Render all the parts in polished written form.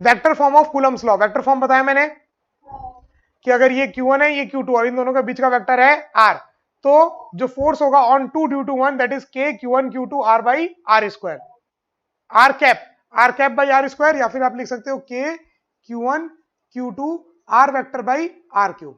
Vector form of Coulomb's law, vector form बताया मैंने कि अगर ये Q1 है ये Q2 और इन दोनों के बीच का वेक्टर है R, तो जो फोर्स होगा on 2 due to 1 that is K Q1 Q2 R by R square, R cap by R square, या फिर आप लिख सकते हो K Q1 Q2 R vector by R cube.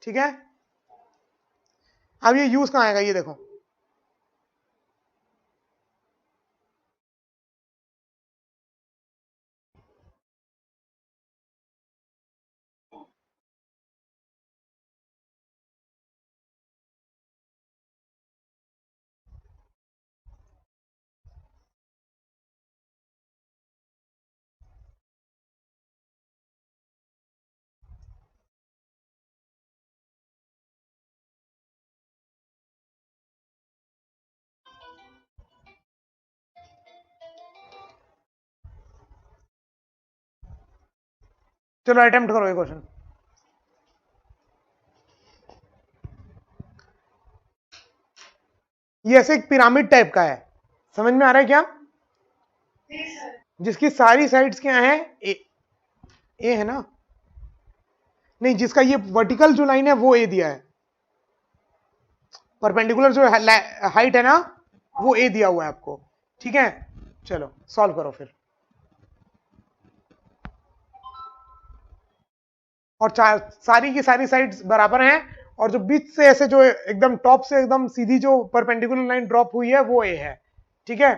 ठीक है, अब ये यूज कहां आएगा ये देखो, चलो अटेम्प्ट करो ये क्वेश्चन। ये ऐसे एक पिरामिड टाइप का है, समझ में आ रहा है क्या? जिसकी सारी साइड्स क्या है, ए है ना, नहीं जिसका ये वर्टिकल जो लाइन है वो ए दिया है, परपेंडिकुलर जो हाइट है ना वो ए दिया हुआ है आपको। ठीक है, चलो सॉल्व करो फिर। और सारी की सारी साइड्स बराबर हैं, और जो बीच से ऐसे जो एकदम टॉप से एकदम सीधी जो परपेंडिकुलर लाइन ड्रॉप हुई है वो ए है। ठीक है,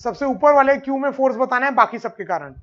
सबसे ऊपर वाले क्यू में फोर्स बताना है, बाकी सबके कारण।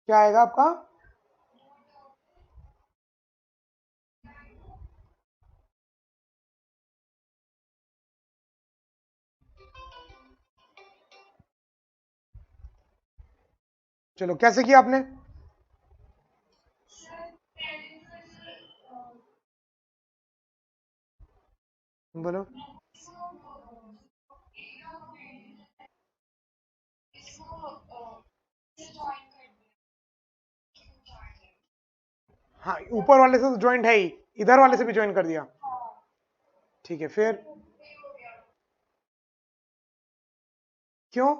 क्या आएगा आपका? चलो कैसे किया आपने? बोलो। हाँ, ऊपर वाले से तो ज्वाइंट है ही, इधर वाले से भी ज्वाइन कर दिया। ठीक है, फिर क्यों?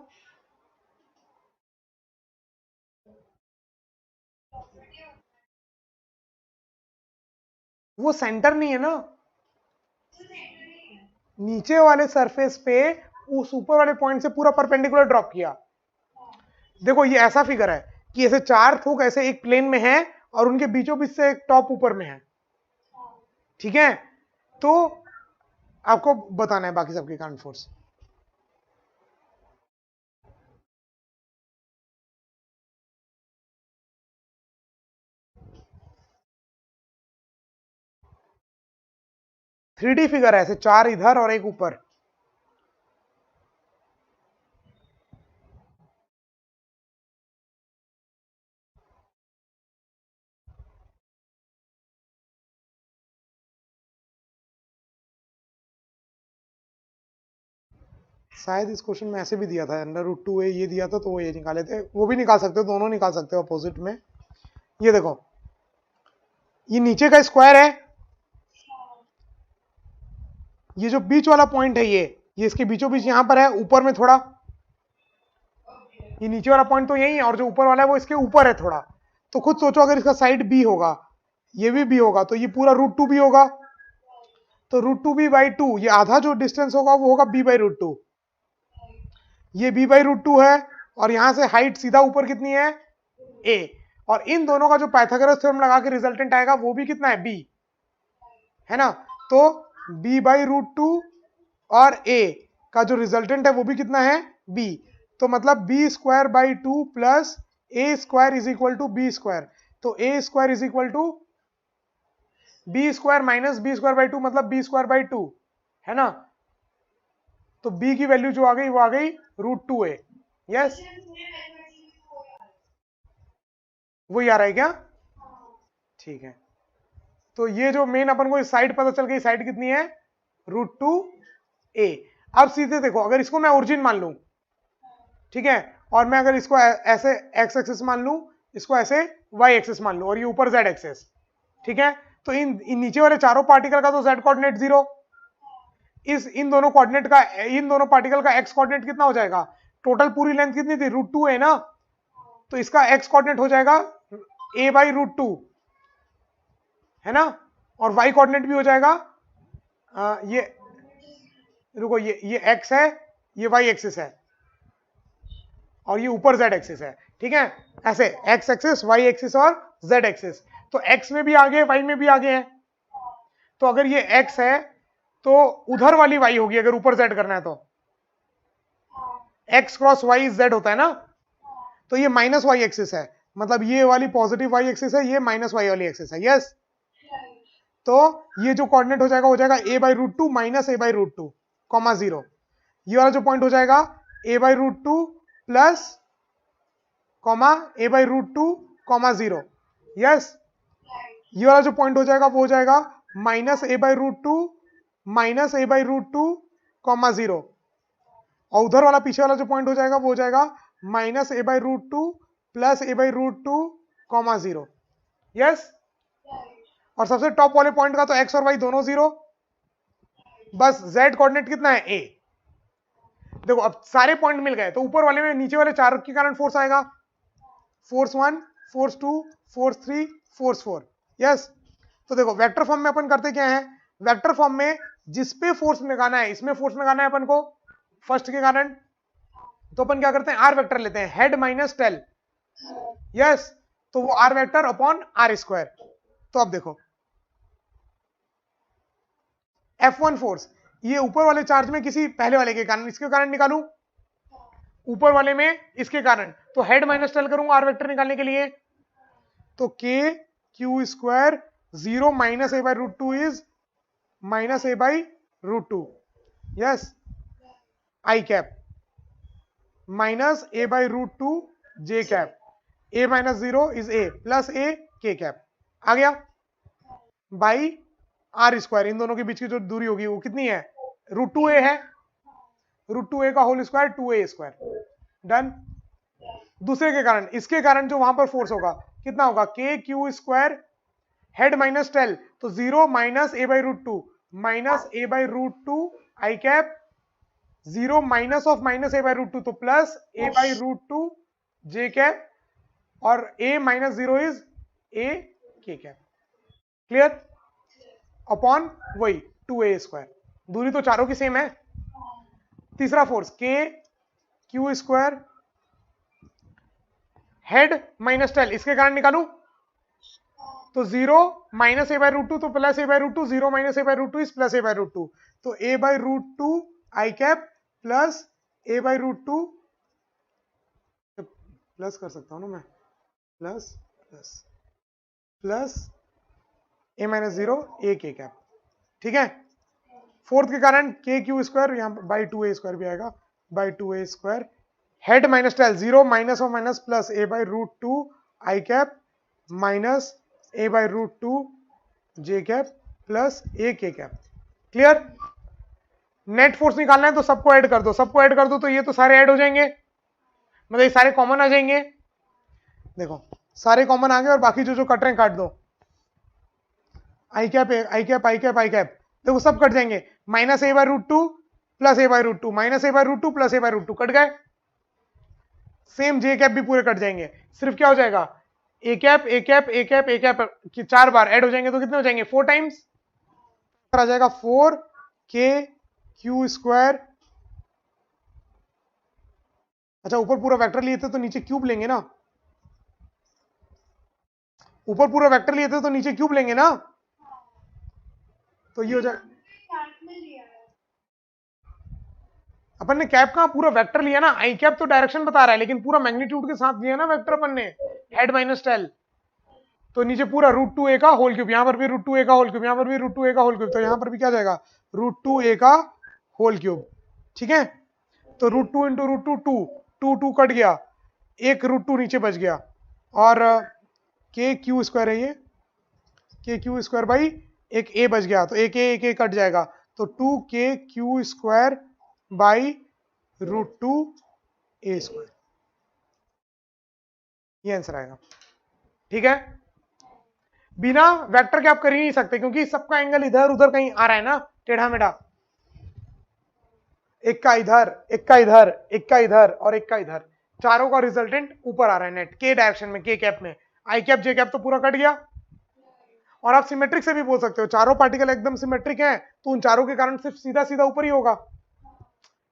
वो सेंटर नहीं है ना, नीचे वाले सरफेस पे उस ऊपर वाले पॉइंट से पूरा परपेंडिकुलर ड्रॉप किया। देखो ये ऐसा फिगर है कि ऐसे चार थोक ऐसे एक प्लेन में है और उनके बीचों बीच से एक टॉप ऊपर में है। ठीक है, तो आपको बताना है बाकी सबके कारण फोर्स। थ्री डी फिगर है, ऐसे चार इधर और एक ऊपर। शायद इस क्वेश्चन में ऐसे भी दिया था, अंडर रूट 2a ये दिया था, तो वो ये निकाले थे, वो भी निकाल सकते हो, दोनों निकाल सकते हो अपोजिट में। ये देखो, ये नीचे का स्क्वायर है, ये जो बीच वाला पॉइंट है ये इसके बीचों बीच यहां पर है, ऊपर में थोड़ा, ये नीचे वाला पॉइंट तो यही है और जो ऊपर वाला है वो इसके ऊपर है थोड़ा। तो खुद सोचो अगर इसका साइड बी होगा, ये भी बी होगा, तो ये पूरा √2 भी होगा, तो √2b/2, ये आधा जो डिस्टेंस होगा वो होगा b/√2, ये b/√2 है, और यहां से हाइट सीधा ऊपर कितनी है, a, और इन दोनों का जो पाइथागोरस थ्योरम लगा के रिजल्टेंट आएगा वो भी कितना है, b, है ना। तो b/√2 और a का जो रिजल्टेंट है वो भी कितना है, b, तो मतलब b²/2 plus a² is equal to b², तो a² is equal to b² minus b²/2 मतलब b²/2, है ना। तो b की वैल्यू जो आ गई वो आ गई √2a, यस, वही आ रहा है क्या, ठीक है। तो ये जो मेन अपन को साइड पता चल गई, साइड कितनी है, √2a। अब सीधे देखो, अगर इसको मैं ओरिजिन मान लूं, ठीक है, और मैं अगर इसको ऐसे x एक्सिस मान लूं, इसको ऐसे y एक्सिस मान लूं, और ये ऊपर z एक्सिस, ठीक है, तो इन नीचे वाले चारों पार्टिकल का तो z कोऑर्डिनेट 0, इन दोनों कोऑर्डिनेट का, इन दोनों पार्टिकल का x कोऑर्डिनेट कितना हो जाएगा, टोटल पूरी लेंथ कितनी थी, √2 है ना, तो इसका x कोऑर्डिनेट हो जाएगा a/√2, है ना, और y कोऑर्डिनेट भी हो जाएगा ये, रुको, ये x है, ये y एक्सिस है, और ये ऊपर z एक्सिस है, ठीक है, ऐसे x एक्सिस, y एक्सिस और z एक्सिस, तो x में भी आगे, y में भी आगे है, तो अगर ये x है तो उधर वाली y होगी, अगर ऊपर z करना है तो x क्रॉस y z होता है ना, तो ये माइनस y एक्सिस है, मतलब ये वाली पॉजिटिव y एक्सिस है, ये माइनस y वाली एक्सिस है, यस। तो ये जो कोऑर्डिनेट हो जाएगा a/√2 माइनस a/√2, 0, ये वाला जो पॉइंट हो जाएगा a/√2 प्लस a/√2, 0, यस। ये वाला जो पॉइंट हो जाएगा वो हो जाएगा माइनस a/√2 माइनस a/√2, 0, और उधर वाला पीछे वाला जो पॉइंट हो जाएगा वो हो जाएगा minus a/√2 plus a/√2, 0, yes. और सबसे टॉप वाले पॉइंट का तो x और y दोनों 0, बस z कोऑर्डिनेट कितना है, a। देखो अब सारे पॉइंट मिल गए, तो ऊपर वाले में नीचे वाले चार के कारण फोर्स आएगा, force 1, force 2, force 3, force 4, yes. तो देखो वेक्टर फॉर्म में अपन करते क्या है, वेक्टर फॉर्म में जिस पे फोर्स लगाना है, इसमें फोर्स लगाना है अपन को फर्स्ट के कारण, तो अपन क्या करते हैं, आर वेक्टर लेते हैं, हेड माइनस टेल, यस, तो वो आर वेक्टर अपॉन r²। तो अब देखो F1 फोर्स, ये ऊपर वाले चार्ज में किसी पहले वाले के कारण, इसके कारण निकालूं, ऊपर वाले में इसके कारण, तो हेड माइनस टेल करूंगा आर वेक्टर निकालने के लिए, तो KQ², 0 minus a/√2 is minus a/√2, yes, I cap minus a/√2 j cap, a minus 0 is a plus a k cap, आ गया, बाई r², इन दोनों के बीच की जो दूरी होगी वो कितनी है, √2a है, √2a का होल स्क्वायर 2a², डन। दूसरे के कारण, इसके कारण जो वहां पर फोर्स होगा कितना होगा, KQ², हेड माइनस टेल, तो 0 minus a/√2 minus a/√2 I cap, 0 minus of minus a/√2, तो प्लस a/√2 j कैप, और a minus 0 is a k cap, clear, upon वही 2a², दूरी तो चारों की सेम है। तीसरा force KQ², head minus tell, इसके कारण निकालू, तो 0 माइनस a/√2, तो plus a/√2, 0 minus a/√2 is plus a/√2, तो a/√2 I cap plus a/√2, plus कर सकता हूं ना मैं, plus plus plus a minus 0 a k cap, ठीक है। फोर्थ के कारण KQ², यहां बाई 2a² भी आएगा, by 2a², head minus tail, 0 minus और minus plus a/√2 I cap minus a/√2 j cap plus a k cap, clear. Net force निकालना है तो सबको ऐड कर दो, सबको ऐड कर दो, तो ये तो सारे ऐड हो जाएंगे, मतलब ये सारे कॉमन आ जाएंगे। देखो सारे कॉमन आ गए और बाकी जो जो कट रहे हैं काट दो। I cap I cap I cap I cap, देखो सब कट जाएंगे। Minus A by root two plus A by root two, minus A by root two plus A by root two, कट गए। सेम जे कैप भी पूरे कट जाएंगे। सिर्फ क्या हो जाएगा, A cap A cap A cap A cap की 4 बार ऐड हो जाएंगे तो कितने हो जाएंगे, 4 टाइम्स आ जाएगा 4 के क्यू स्क्वायर। अच्छा ऊपर पूरा वेक्टर लिए थे तो नीचे क्यूब लेंगे ना, ऊपर पूरा वेक्टर लिए थे तो नीचे क्यूब लेंगे ना, तो ये हो जाए। अपन ने कैप कहां, पूरा वेक्टर लिया ना। आई कैप तो डायरेक्शन बता रहा है लेकिन पूरा मैग्नीट्यूड के साथ लिया ना वेक्टर अपन ने, हेड माइनस टेल। तो नीचे पूरा रूट टू ए का होल क्यूब, यहां पर भी रूट टू ए का होल क्यूब, यहां पर भी रूट टू ए का होल क्यूब, तो यहां पर भी क्या जाएगा, रूट टू ए का होल क्यूब। ठीक है, तो root two into root two, two two cut गया, एक रूट टू नीचे बच गया, और के क्यू स्क्वायर है ये, के क्यू स्क्वायर बाई एक ए बच गया, तो एक ए कट जाएगा, तो 2 के Q square by root two A square, ये आंसर आएगा। ठीक है, बिना वेक्टर के आप कर ही नहीं सकते क्योंकि सबका एंगल इधर उधर कहीं आ रहा है ना, टेढ़ा मेढ़ा। एक का इधर, एक का इधर, एक का इधर और एक का इधर, चारों का रिजल्टेंट ऊपर आ रहा है नेट के डायरेक्शन में, के कैप में। आई कैप जे कैप तो पूरा कट गया। और आप सिमेट्रिक से भी बोल सकते हो, चारों पार्टिकल एकदम सिमेट्रिक हैं तो उन चारों के कारण सिर्फ सीधा सीधा ऊपर ही होगा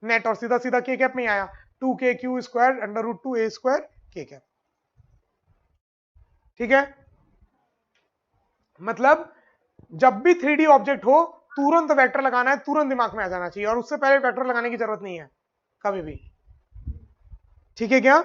नेट, और सीधा सीधा के कैप में आया, 2 के क्यू स्क्वायर अंडर रूट 2 ए स्क्वायर के कैप। ठीक है, मतलब जब भी 3D ऑब्जेक्ट हो तुरंत वेक्टर लगाना है, तुरंत दिमाग में आ जाना चाहिए, और उससे पहले वेक्टर लगाने की जरूरत नहीं है कभी भी। ठीक है क्या?